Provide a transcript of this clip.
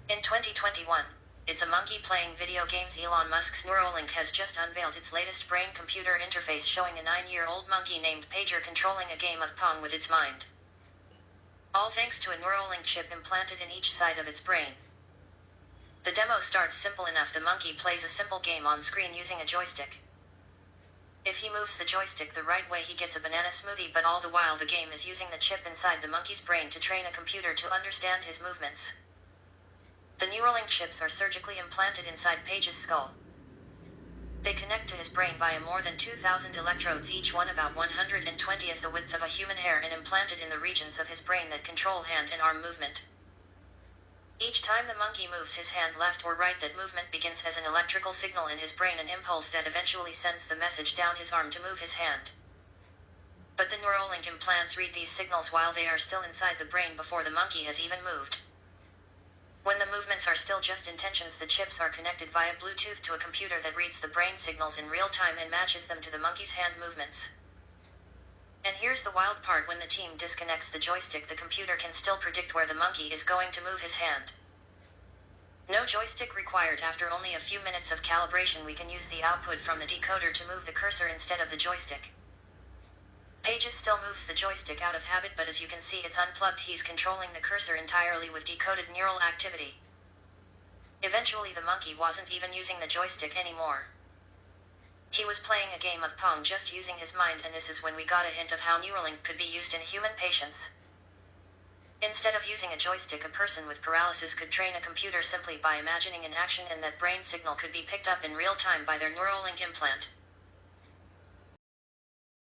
In 2021, it's a monkey playing video games. Elon Musk's Neuralink has just unveiled its latest brain-computer interface, showing a 9-year-old monkey named Pager controlling a game of Pong with its mind. All thanks to a Neuralink chip implanted in each side of its brain. The demo starts simple enough. The monkey plays a simple game on screen using a joystick. If he moves the joystick the right way, he gets a banana smoothie, but all the while the game is using the chip inside the monkey's brain to train a computer to understand his movements. The Neuralink chips are surgically implanted inside Page's skull. They connect to his brain via more than 2,000 electrodes, each one about 1/120th the width of a human hair, and implanted in the regions of his brain that control hand and arm movement. Each time the monkey moves his hand left or right, that movement begins as an electrical signal in his brain, an impulse that eventually sends the message down his arm to move his hand. But the Neuralink implants read these signals while they are still inside the brain, before the monkey has even moved. When the movements are still just intentions, the chips are connected via Bluetooth to a computer that reads the brain signals in real time and matches them to the monkey's hand movements. And here's the wild part: when the team disconnects the joystick, the computer can still predict where the monkey is going to move his hand. No joystick required. After only a few minutes of calibration, we can use the output from the decoder to move the cursor instead of the joystick. Pages still moves the joystick out of habit, but as you can see, it's unplugged. He's controlling the cursor entirely with decoded neural activity. Eventually the monkey wasn't even using the joystick anymore. He was playing a game of Pong just using his mind, and this is when we got a hint of how Neuralink could be used in human patients. Instead of using a joystick, a person with paralysis could train a computer simply by imagining an action, and that brain signal could be picked up in real time by their Neuralink implant.